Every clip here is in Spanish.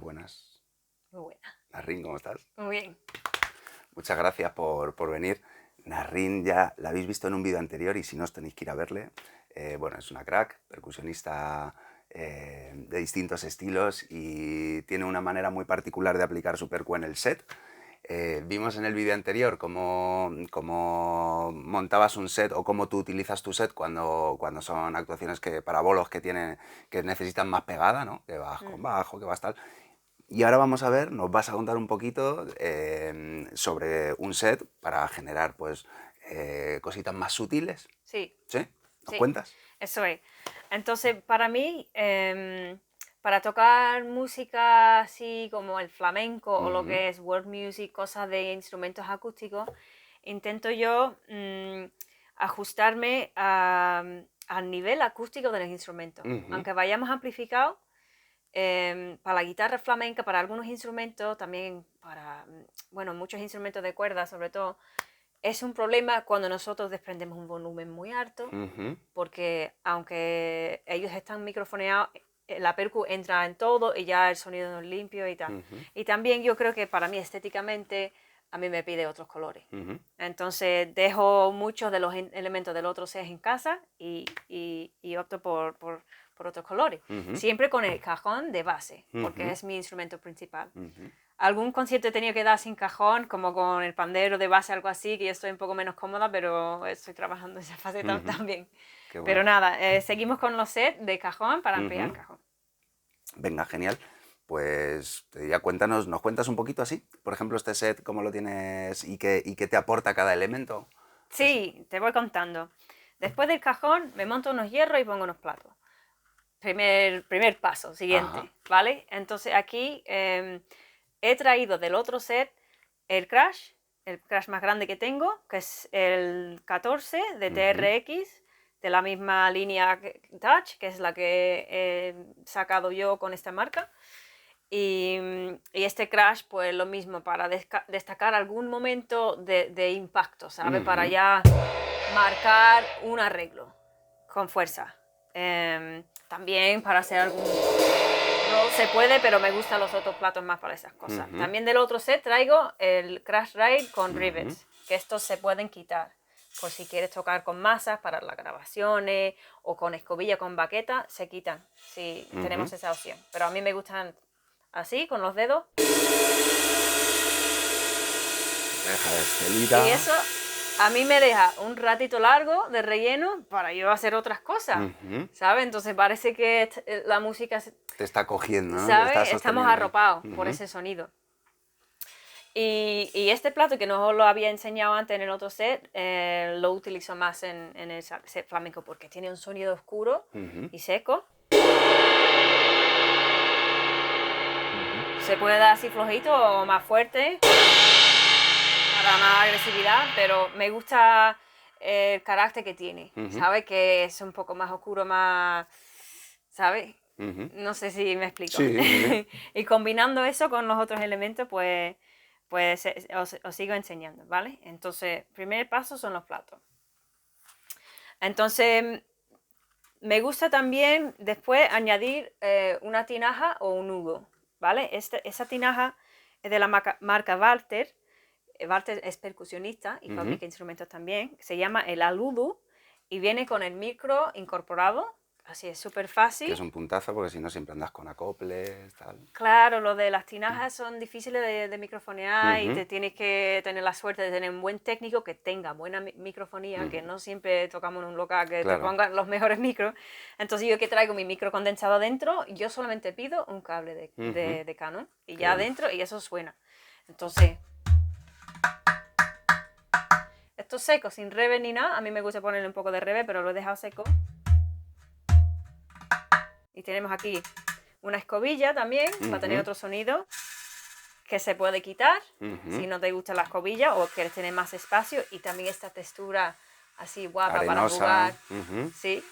buenas. Muy buena. Narrin, ¿cómo estás? Muy bien. Muchas gracias por venir. Narrin ya la habéis visto en un vídeo anterior y si no os tenéis que ir a verle. Bueno, es una crack, percusionista de distintos estilos y tiene una manera muy particular de aplicar su percu en el set. Vimos en el vídeo anterior cómo montabas un set o cómo tú utilizas tu set cuando son actuaciones para bolos que necesitan más pegada, ¿no? Que vas con bajo, que vas tal. Y ahora vamos a ver, nos vas a contar un poquito sobre un set para generar pues cositas más sutiles. Sí. ¿Sí? ¿Nos Sí, cuentas? eso es. Entonces, para mí, para tocar música así como el flamenco o lo que es world music, cosas de instrumentos acústicos, intento yo ajustarme al nivel acústico de los instrumentos. Aunque vayamos amplificados, para la guitarra flamenca, para algunos instrumentos, también para, bueno, muchos instrumentos de cuerda sobre todo, es un problema cuando nosotros desprendemos un volumen muy alto, porque aunque ellos están microfoneados, la percu entra en todo y ya el sonido no es limpio y tal. Y también yo creo que para mí estéticamente a mí me pide otros colores. Entonces dejo muchos de los elementos del otro set en casa y opto por otros colores. Siempre con el cajón de base, porque es mi instrumento principal. Algún concierto he tenido que dar sin cajón, como con el pandero de base, algo así, que yo estoy un poco menos cómoda, pero estoy trabajando esa fase también. Qué bueno. Pero nada, seguimos con los sets de cajón para ampliar cajón. Venga, genial. Pues ya nos cuentas un poquito así. Por ejemplo, este set, cómo lo tienes y qué te aporta cada elemento. Sí, te voy contando. Después del cajón me monto unos hierros y pongo unos platos. Primer paso, siguiente, ¿vale? Entonces aquí he traído del otro set el crash más grande que tengo, que es el 14 de TRX, de la misma línea Touch, que es la que he sacado yo con esta marca. Y este crash, pues lo mismo, para destacar algún momento de impacto, ¿sabes? Para ya marcar un arreglo con fuerza. También para hacer algún roll se puede, pero me gustan los otros platos más para esas cosas. También del otro set traigo el Crash Ride con rivets, que estos se pueden quitar. Por si quieres tocar con masas para las grabaciones o con escobilla, con baqueta, se quitan. Si tenemos esa opción. Pero a mí me gustan así, con los dedos. Deja de estelita. Y eso a mí me deja un ratito largo de relleno para yo hacer otras cosas, ¿sabes? Entonces parece que la música te está cogiendo, ¿no? ¿sabes? Estamos arropados por ese sonido. Y este plato que no os lo había enseñado antes en el otro set, lo utilizo más en el set flamenco porque tiene un sonido oscuro y seco. Se puede dar así flojito o más fuerte para más agresividad, pero me gusta el carácter que tiene, ¿sabes? Que es un poco más oscuro, más, ¿sabes? No sé si me explico. Sí. Y combinando eso con los otros elementos, pues os sigo enseñando, ¿vale? Entonces, primer paso son los platos. Entonces, me gusta también después añadir una tinaja o un nudo, ¿vale? Esa tinaja es de la marca Walter. Walter es percusionista y fabrica instrumentos también. Se llama el aludo y viene con el micro incorporado. Así es súper fácil. Que es un puntazo porque si no siempre andas con acoples, tal. Claro, lo de las tinajas son difíciles de microfonear y te tienes que tener la suerte de tener un buen técnico que tenga buena microfonía, que no siempre tocamos en un local que te pongan los mejores micros. Entonces yo que traigo mi micro condensado adentro, yo solamente pido un cable de Canon y ya adentro y eso suena. Entonces, esto seco, sin reverb ni nada, a mí me gusta ponerle un poco de reverb, pero lo he dejado seco. Y tenemos aquí una escobilla también, para tener otro sonido, que se puede quitar, si no te gusta la escobilla o quieres tener más espacio. Y también esta textura así guapa arenosa, para jugar. Sí.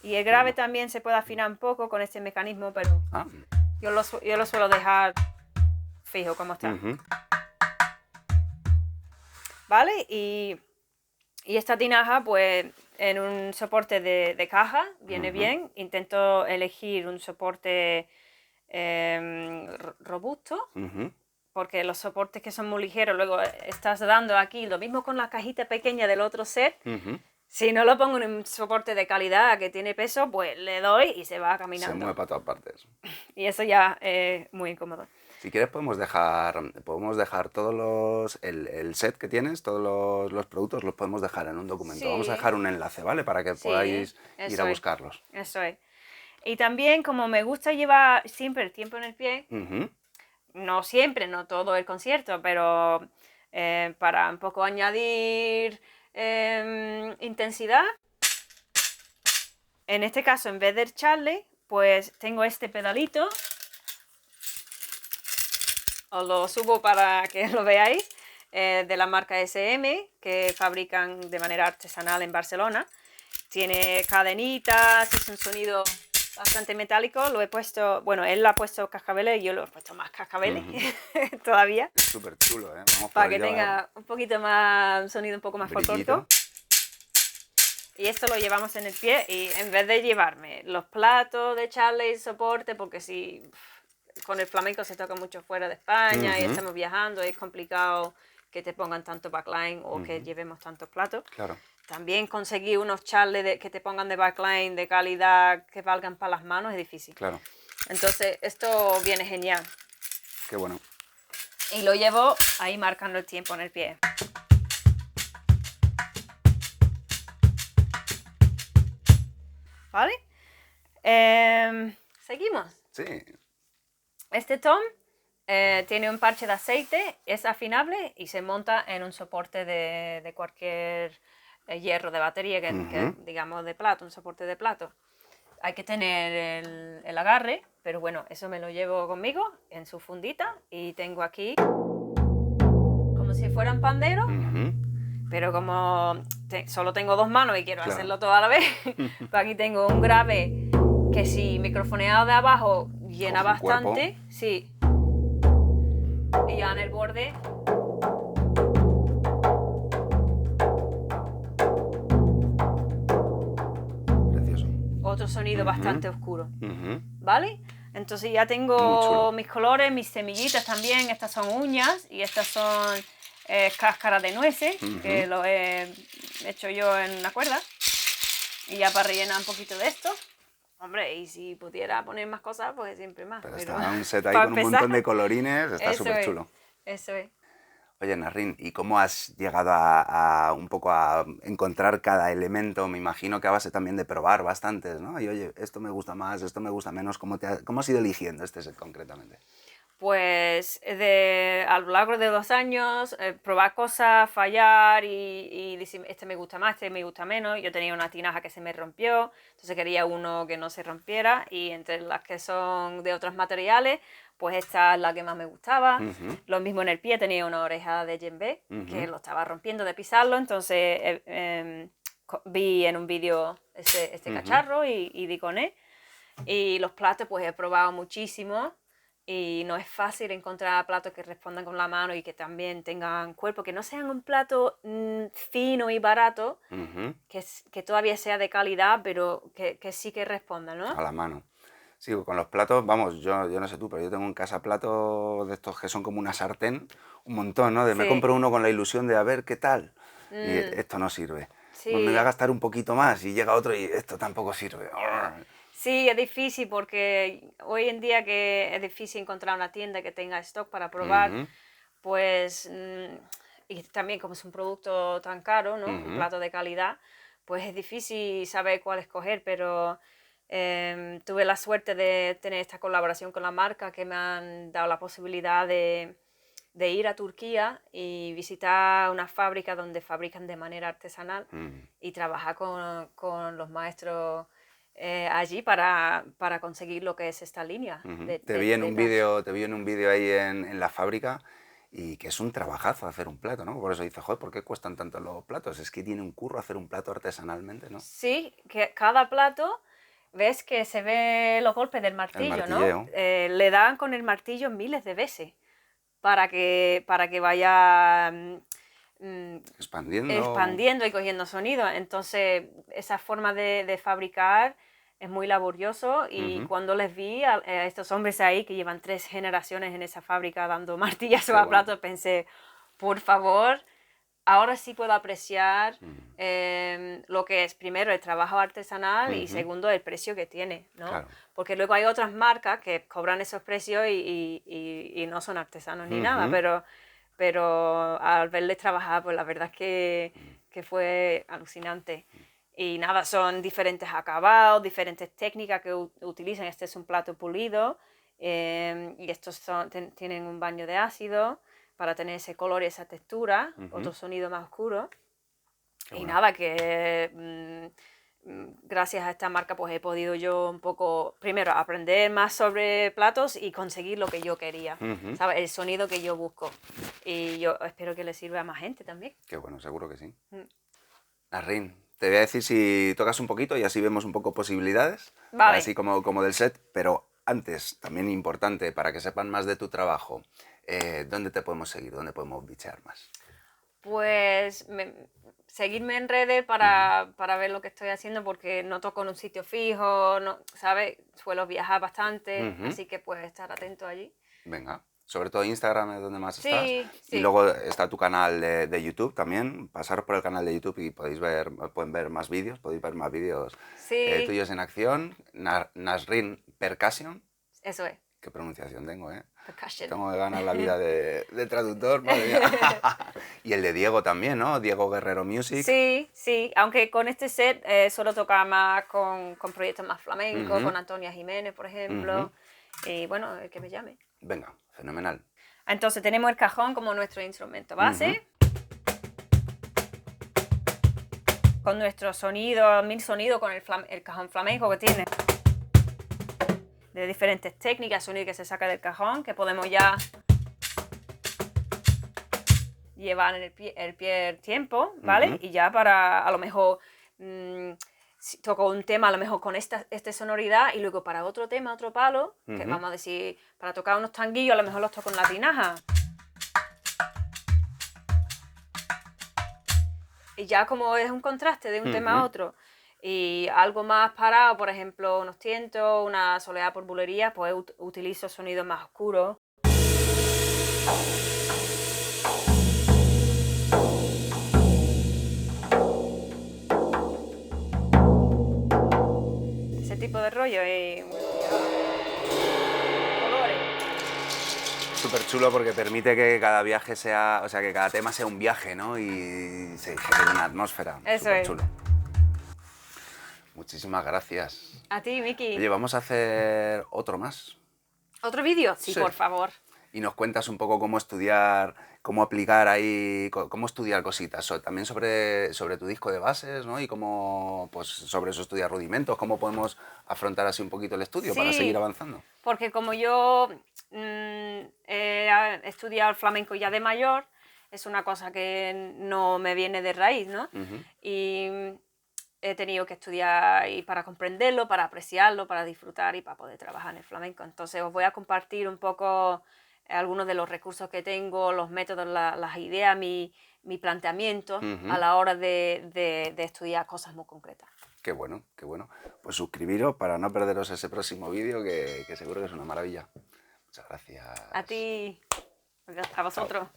Y el grave también se puede afinar un poco con este mecanismo, pero yo lo suelo dejar fijo como está. ¿Vale? Y esta tinaja, pues, en un soporte de caja, viene bien. Intento elegir un soporte robusto, porque los soportes que son muy ligeros, luego estás dando aquí, lo mismo con la cajita pequeña del otro set. Si no lo pongo en un soporte de calidad que tiene peso, pues le doy y se va caminando. Se mueve para todas partes. Y eso ya es muy incómodo. Si quieres podemos dejar todos el set que tienes, todos los productos los podemos dejar en un documento. Sí. Vamos a dejar un enlace, ¿vale? Para que podáis ir a buscarlos. Eso es. Y también, como me gusta llevar siempre el tiempo en el pie, no siempre, no todo el concierto, pero para un poco añadir intensidad, en este caso, en vez del Charlie, pues tengo este pedalito. Os lo subo para que lo veáis, de la marca SM, que fabrican de manera artesanal en Barcelona. Tiene cadenitas, es un sonido bastante metálico. Lo he puesto, bueno, él lo ha puesto cascabeles y yo lo he puesto más cascabeles todavía. Es súper chulo, ¿eh? Vamos para que tenga un poquito más, un sonido un poco más folclórico. Y esto lo llevamos en el pie y en vez de llevarme los platos de Charlie y soporte, porque si con el flamenco se toca mucho fuera de España y estamos viajando, es complicado que te pongan tanto backline o que llevemos tantos platos. Claro. También conseguir unos Charlie que te pongan de backline de calidad que valgan para las manos es difícil. Claro. Entonces esto viene genial. Qué bueno. Y lo llevo ahí marcando el tiempo en el pie. ¿Vale? Seguimos. Sí. Este tom tiene un parche de aceite, es afinable y se monta en un soporte de cualquier hierro de batería, que digamos de plato, un soporte de plato. Hay que tener el agarre, pero bueno, eso me lo llevo conmigo en su fundita y tengo aquí como si fueran panderos, pero como solo tengo dos manos y quiero hacerlo todo a la vez, pues aquí tengo un grave que si microfoneado de abajo llena bastante, sí. Y ya en el borde precioso. Otro sonido bastante oscuro, ¿vale? Entonces ya tengo mis colores, mis semillitas también. Estas son uñas y estas son cáscaras de nueces, que lo he hecho yo en una cuerda. Y ya para rellenar un poquito de esto. Hombre, y si pudiera poner más cosas, pues siempre más. Pero está un set ahí con un montón de colorines, está súper chulo. Eso es. Oye, Narrín, ¿y cómo has llegado a un poco a encontrar cada elemento? Me imagino que a base también de probar bastantes, ¿no? Y oye, esto me gusta más, esto me gusta menos. ¿Cómo has ido eligiendo este set concretamente? Pues a lo largo de 2 años, probar cosas, fallar y decir, este me gusta más, este me gusta menos. Yo tenía una tinaja que se me rompió, entonces quería uno que no se rompiera, y entre las que son de otros materiales, pues esta es la que más me gustaba. Lo mismo en el pie, tenía una oreja de djembe que lo estaba rompiendo de pisarlo, entonces vi en un vídeo este cacharro y di con él. Y los platos pues he probado muchísimo. Y no es fácil encontrar platos que respondan con la mano y que también tengan cuerpo, que no sean un plato fino y barato, que todavía sea de calidad, pero que sí que respondan, ¿no? A la mano. Sí, con los platos, vamos, yo no sé tú, pero yo tengo en casa platos de estos que son como una sartén, un montón, ¿no? Me compro uno con la ilusión de a ver qué tal, y esto no sirve. Sí. Pues me voy a gastar un poquito más y llega otro y esto tampoco sirve. Sí, es difícil porque hoy en día que es difícil encontrar una tienda que tenga stock para probar, pues, y también como es un producto tan caro, ¿no? Un plato de calidad, pues es difícil saber cuál escoger, pero tuve la suerte de tener esta colaboración con la marca que me han dado la posibilidad de ir a Turquía y visitar una fábrica donde fabrican de manera artesanal y trabajar con los maestros allí para conseguir lo que es esta línea. Te vi en un vídeo ahí en la fábrica, y que es un trabajazo hacer un plato, ¿no? Por eso dices, joder, ¿por qué cuestan tanto los platos? Es que tiene un curro hacer un plato artesanalmente, ¿no? Sí, que cada plato, ves que se ve los golpes del martillo, ¿no? Le dan con el martillo miles de veces para que vaya expandiendo y cogiendo sonido. Entonces, esa forma de fabricar es muy laborioso y cuando les vi a estos hombres ahí que llevan 3 generaciones en esa fábrica dando martillazos a platos, pensé, por favor, ahora sí puedo apreciar lo que es, primero, el trabajo artesanal y segundo, el precio que tiene, ¿no? Claro. Porque luego hay otras marcas que cobran esos precios y no son artesanos ni nada, pero al verles trabajar, pues la verdad es que fue alucinante. Y nada, son diferentes acabados, diferentes técnicas que utilizan. Este es un plato pulido y estos tienen un baño de ácido para tener ese color y esa textura, otro sonido más oscuro. Qué y bueno. nada, que gracias a esta marca pues he podido yo un poco, primero, aprender más sobre platos y conseguir lo que yo quería, ¿sabes? El sonido que yo busco. Y yo espero que le sirva a más gente también. Qué bueno, seguro que sí. Nasrín, te voy a decir si tocas un poquito y así vemos un poco posibilidades, Vale. así como del set, pero antes, también importante, para que sepan más de tu trabajo, ¿dónde te podemos seguir? ¿Dónde podemos bichear más? Pues seguirme en redes para ver lo que estoy haciendo porque no toco en un sitio fijo, no, ¿sabes? Suelo viajar bastante, así que puedes estar atento allí. Venga, sobre todo Instagram es donde más estás. Sí, Y sí. luego está tu canal de YouTube también. Pasaros por el canal de YouTube y pueden ver más vídeos, podéis ver más vídeos Sí, tuyos en acción. Nasrín Percussion. eso es. Qué pronunciación tengo, ¿eh? Percussion. Tengo que ganar la vida de traductor, madre mía. Y el de Diego también, ¿no? Diego Guerrero Music. Sí, sí, aunque con este set suelo tocar más con proyectos más flamencos, con Antonia Jiménez, por ejemplo, y bueno, el que me llame. Venga, fenomenal. Entonces tenemos el cajón como nuestro instrumento base, con nuestro sonido, 1000 sonidos, con el cajón flamenco que tiene, de diferentes técnicas, sonido que se saca del cajón, que podemos ya llevar en el pie el tiempo, ¿vale? Y ya para, a lo mejor, si toco un tema a lo mejor con esta sonoridad y luego para otro tema, otro palo, que vamos a decir, para tocar unos tanguillos a lo mejor los toco en la tinaja. Y ya como es un contraste de un tema a otro, y algo más parado, por ejemplo, unos tientos, una soleá por bulería, pues utilizo sonidos más oscuros. Ese tipo de rollo y colores. Súper chulo porque permite que cada viaje sea, o sea, que cada tema sea un viaje, ¿no? Y se genere una atmósfera. Eso súper es. chulo. Muchísimas gracias. A ti, Miki. Oye, vamos a hacer otro más. ¿Otro vídeo? Sí, Sí. por favor. Y nos cuentas un poco cómo estudiar, cómo aplicar ahí, cómo estudiar cositas. También sobre tu disco de bases, ¿no? Y cómo, pues, sobre eso estudiar rudimentos, cómo podemos afrontar así un poquito el estudio para seguir avanzando. Porque como yo he estudiado flamenco ya de mayor, es una cosa que no me viene de raíz, ¿no? Y he tenido que estudiar y para comprenderlo, para apreciarlo, para disfrutar y para poder trabajar en el flamenco. Entonces os voy a compartir un poco algunos de los recursos que tengo, los métodos, las ideas, mi planteamiento a la hora de estudiar cosas muy concretas. Qué bueno, qué bueno. Pues suscribiros para no perderos ese próximo vídeo que seguro que es una maravilla. Muchas gracias. A ti, a vosotros.